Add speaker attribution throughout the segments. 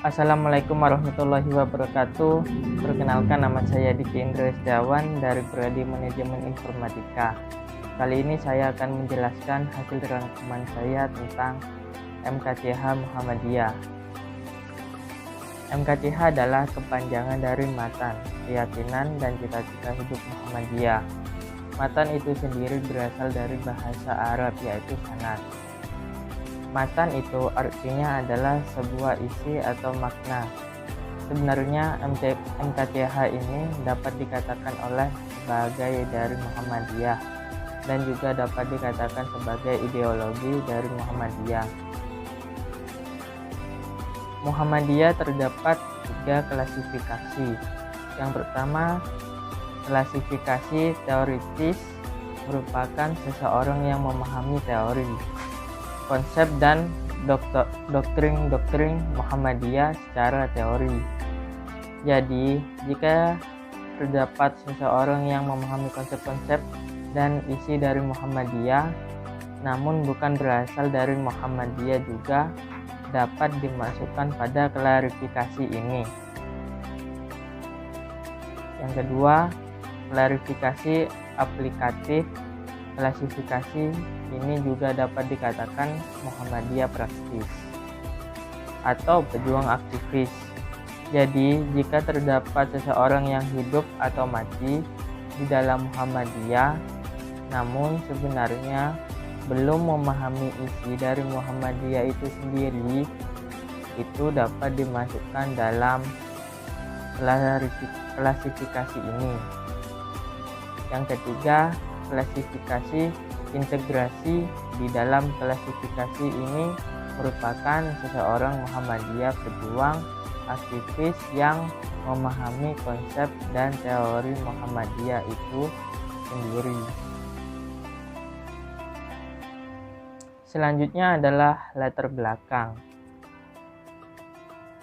Speaker 1: Assalamualaikum warahmatullahi wabarakatuh. Perkenalkan, nama saya Diki Indra Setiawan dari Prodi Manajemen Informatika. Kali ini saya akan menjelaskan hasil rangkuman saya tentang MKCH Muhammadiyah. MKCH adalah kepanjangan dari Matan, Keyakinan dan Cita-cita Hidup Muhammadiyah. Matan itu sendiri berasal dari bahasa Arab, yaitu sanad. Matan itu artinya adalah sebuah isi atau makna. Sebenarnya MKCH ini dapat dikatakan oleh sebagai dari Muhammadiyah dan juga dapat dikatakan sebagai ideologi dari Muhammadiyah. Muhammadiyah terdapat 3 klasifikasi. Yang pertama, klasifikasi teoritis, merupakan seseorang yang memahami teori, konsep dan doktrin Muhammadiyah secara teori. Jadi, jika terdapat seseorang yang memahami konsep-konsep dan isi dari Muhammadiyah, namun bukan berasal dari Muhammadiyah, juga dapat dimasukkan pada klarifikasi ini. Yang kedua, klarifikasi aplikatif. Klasifikasi ini juga dapat dikatakan Muhammadiyah praktis atau pejuang aktivis. Jadi, jika terdapat seseorang yang hidup atau mati di dalam Muhammadiyah, namun sebenarnya belum memahami isi dari Muhammadiyah itu sendiri, itu dapat dimasukkan dalam klasifikasi ini. Yang ketiga, klasifikasi integrasi. Di dalam klasifikasi ini merupakan seseorang Muhammadiyah pejuang aktivis yang memahami konsep dan teori Muhammadiyah itu sendiri. Selanjutnya adalah latar belakang.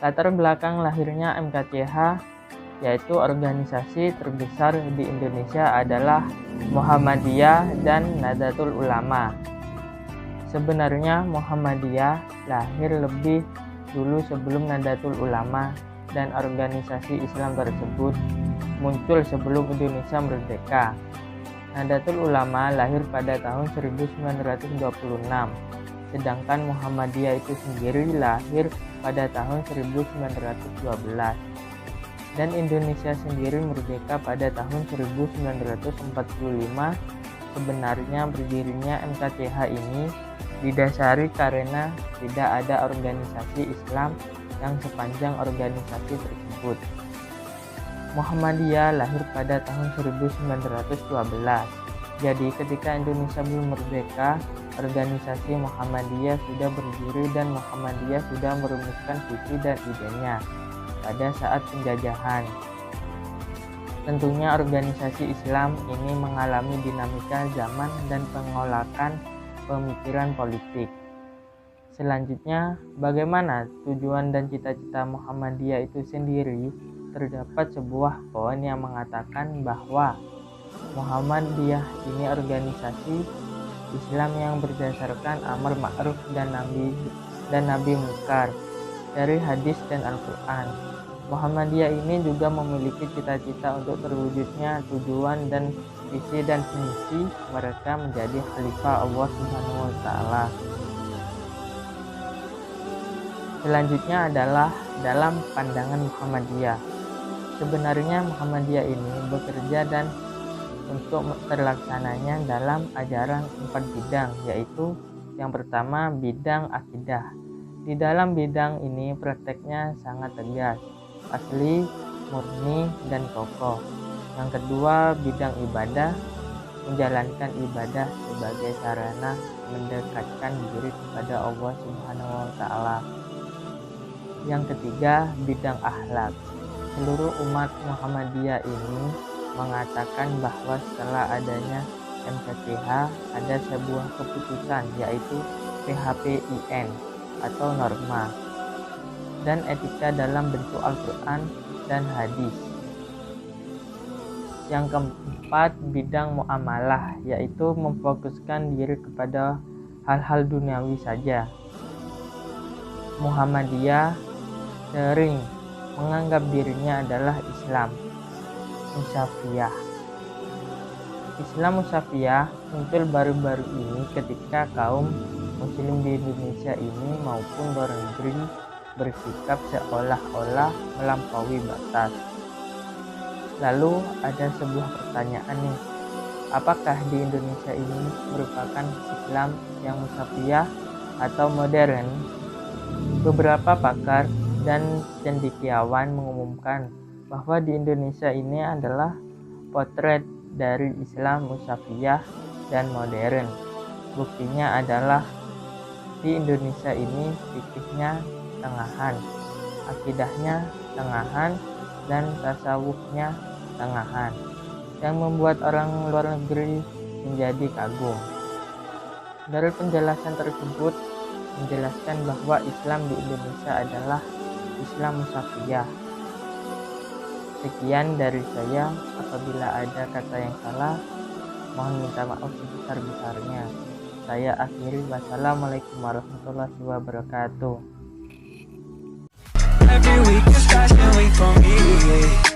Speaker 1: Latar belakang lahirnya MKCH, yaitu organisasi terbesar di Indonesia adalah Muhammadiyah dan Nahdlatul Ulama. Sebenarnya Muhammadiyah lahir lebih dulu sebelum Nahdlatul Ulama, dan organisasi Islam tersebut muncul sebelum Indonesia merdeka. Nahdlatul Ulama lahir pada tahun 1926, sedangkan Muhammadiyah itu sendiri lahir pada tahun 1912. Dan Indonesia sendiri merdeka pada tahun 1945. Sebenarnya berdirinya MKCH ini didasari karena tidak ada organisasi Islam yang sepanjang organisasi tersebut. Muhammadiyah lahir pada tahun 1912. Jadi ketika Indonesia belum merdeka, organisasi Muhammadiyah sudah berdiri dan Muhammadiyah sudah merumuskan visi dan idenya pada saat penjajahan. Tentunya organisasi Islam ini mengalami dinamika zaman dan pengolakan pemikiran politik. Selanjutnya, bagaimana tujuan dan cita-cita Muhammadiyah itu sendiri? Terdapat sebuah poin yang mengatakan bahwa Muhammadiyah ini organisasi Islam yang berdasarkan amar ma'ruf dan nahi munkar dari hadis dan Al-Quran. Muhammadiyah ini juga memiliki cita-cita untuk terwujudnya tujuan dan visi dan misi mereka menjadi khalifah Allah Subhanahu wa Ta'ala. Selanjutnya adalah dalam pandangan Muhammadiyah. Sebenarnya Muhammadiyah ini bekerja dan untuk terlaksananya dalam ajaran 4 bidang, yaitu yang pertama bidang akidah. Di dalam bidang ini prakteknya sangat tegas, asli, murni, dan kokoh. Yang kedua, bidang ibadah, menjalankan ibadah sebagai sarana mendekatkan diri kepada Allah Subhanahu wa Ta'ala. Yang ketiga, bidang akhlak. Seluruh umat Muhammadiyah ini mengatakan bahwa setelah adanya MKCH ada sebuah keputusan, yaitu PHPIN atau norma dan etika dalam bentuk Al-Quran dan hadis. Yang keempat, bidang muamalah, yaitu memfokuskan diri kepada hal-hal duniawi saja. Muhammadiyah sering menganggap dirinya adalah Islam Musafiyah. Islam Musafiyah muncul baru-baru ini ketika kaum muslim di Indonesia ini maupun luar negeri bersikap seolah-olah melampaui batas. Lalu ada sebuah pertanyaan nih, apakah di Indonesia ini merupakan Islam yang Musafiyah atau modern? Beberapa pakar dan cendekiawan mengumumkan bahwa di Indonesia ini adalah potret dari Islam Musafiyah dan modern. Buktinya adalah di Indonesia ini fikihnya tengahan, akidahnya tengahan, dan tasawufnya tengahan, yang membuat orang luar negeri menjadi kagum. Dari penjelasan tersebut menjelaskan bahwa Islam di Indonesia adalah Islam Musafiyah. Sekian dari saya, apabila ada kata yang salah, mohon minta maaf sebesar-besarnya. Saya akhiri, wassalamualaikum warahmatullahi wabarakatuh. Every week is fashion week for me.